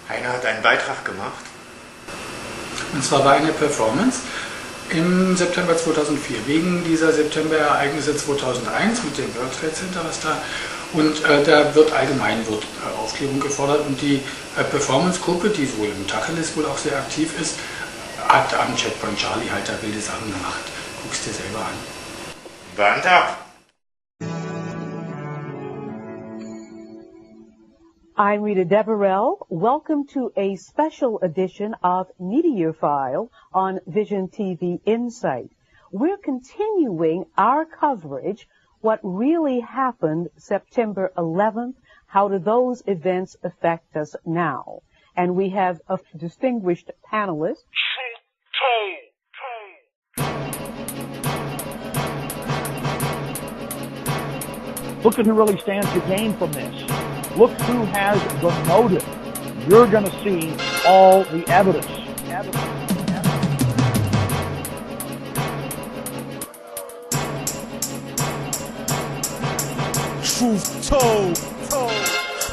Heiner hat einen Beitrag gemacht. Und zwar war eine Performance im September 2004, wegen dieser September-Ereignisse 2001 mit dem World Trade Center, was da, und da wird Aufklärung gefordert, und die Performance-Gruppe, die wohl im Tacheles wohl auch sehr aktiv ist, hat am Checkpoint Charlie halt da wilde Sachen gemacht. Guckst dir selber an. Band ab! I'm Rita Deverell. Welcome to a special edition of Meteorfile on Vision TV Insight. We're continuing our coverage, what really happened September 11th, how do those events affect us now? And we have a distinguished panelist. Look at who really stands to gain from this. Look who has the motive. You're going to see all the evidence. Truth told.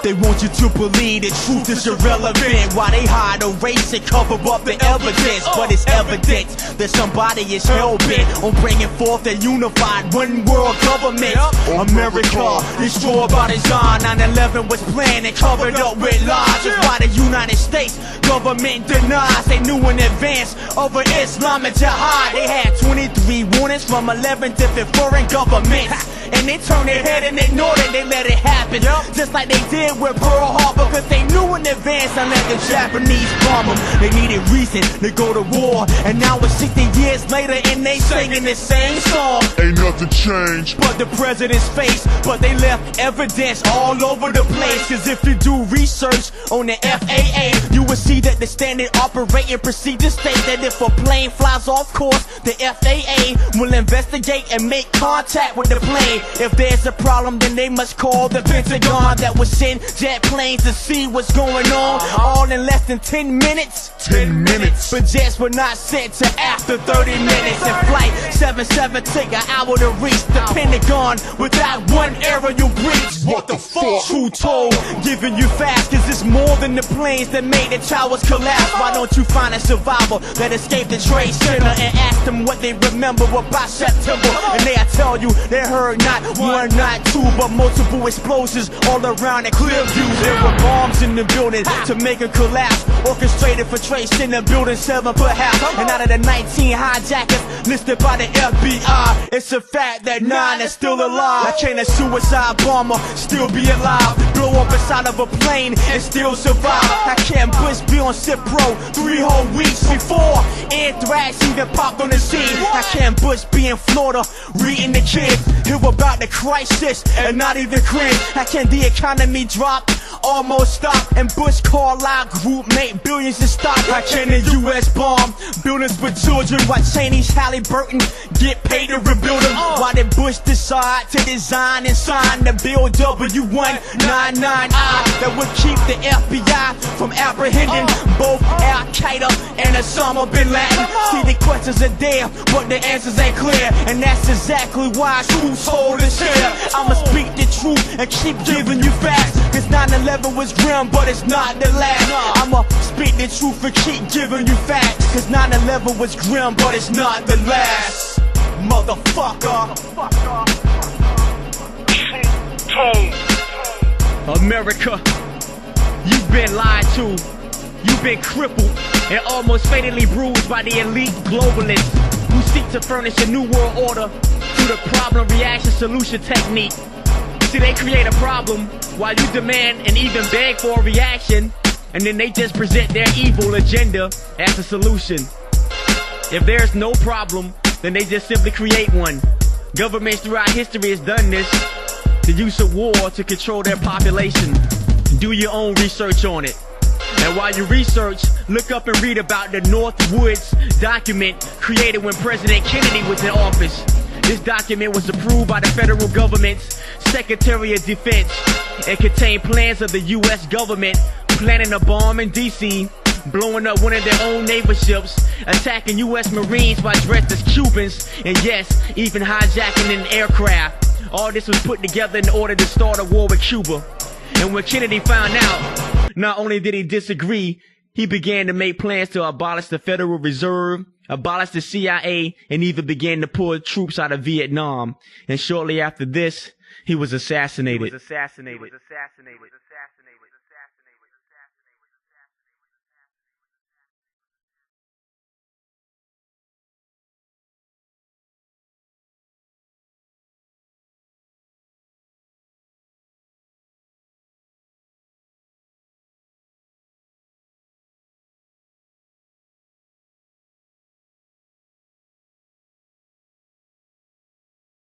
They want you to believe that truth is irrelevant. While they hide, erase and cover up the evidence. But it's evidence that somebody is hell-bent on bringing forth a unified one-world government. America destroyed by design. 9/11 was planned and covered up with lies. That's why the United States government denies they knew in advance over Islam and Jihad. They had 23 warnings from 11 different foreign governments, and they turned their head and ignored it. They let it happen, just like they did with Pearl Harbor, because they knew in advance and let the Japanese bomb them. They needed reason to go to war, and now it's 60 years later and they singing the same song. Ain't nothing changed but the president's face, but they left evidence all over the place. Cause if you do research on the FAA, you will see that the standard operating procedures state that if a plane flies off course, the FAA will investigate and make contact with the plane. If there's a problem, then they must call the Pentagon that will send jet planes to see what's going on, all in less than 10 minutes. 10 minutes. But jets were not sent to after 30 minutes. And flight 77 took an hour to reach the Pentagon without one error you breach. What the fuck? True told, giving you facts, cause it's more than the planes that made the towers collapse. Why don't you find a survivor that escaped the Trade Center and ask them what they remember about September? And they'll tell you they heard not one, not two, but multiple explosions all around the clear views. There were bombs in the building to make it collapse, orchestrated for Trade Center Building 7 perhaps. And out of the 19 hijackers listed by the FBI, it's a fact that 9 is still alive. How can a suicide bomber still be alive, blow up inside of a plane and still survive? How can Bush be on Cipro 3 whole weeks before anthrax even popped on the scene? How can Bush be in Florida reading the kids, hear about the crisis and not even cringe? How can the economy drop, almost stop, and Bush Carlisle group make billions in stock? How can the U.S. bomb buildings with children while Cheney's Halliburton get paid to rebuild them? Why did Bush decide to design and sign the Bill W-199I that would keep the FBI from apprehending both Al-Qaeda and Osama bin Laden? See, the questions are there, but the answers ain't clear, and that's exactly why Truth Told is here. I'ma speak the truth and keep giving you facts, cause 9/11 was grim, but it's not the last. I'ma speak the truth and keep giving you facts, cause 9/11 was grim, but it's not the last. Motherfucker. America, you've been lied to, you've been crippled and almost fatally bruised by the elite globalists who seek to furnish a new world order through the problem reaction solution technique. See, they create a problem while you demand and even beg for a reaction, and then they just present their evil agenda as a solution. If there's no problem, then they just simply create one. Governments throughout history has done this, the use of war to control their population. Do your own research on it. And while you research, look up and read about the Northwoods document created when President Kennedy was in office. This document was approved by the federal government's Secretary of Defense and contained plans of the U.S. government planning a bomb in D.C., blowing up one of their own naval ships, attacking U.S. Marines while dressed as Cubans, and yes, even hijacking an aircraft. All this was put together in order to start a war with Cuba. And when Kennedy found out Not only did he disagree, he began to make plans to abolish the Federal Reserve, abolish the CIA, and even began to pull troops out of Vietnam. And shortly after this, he was assassinated.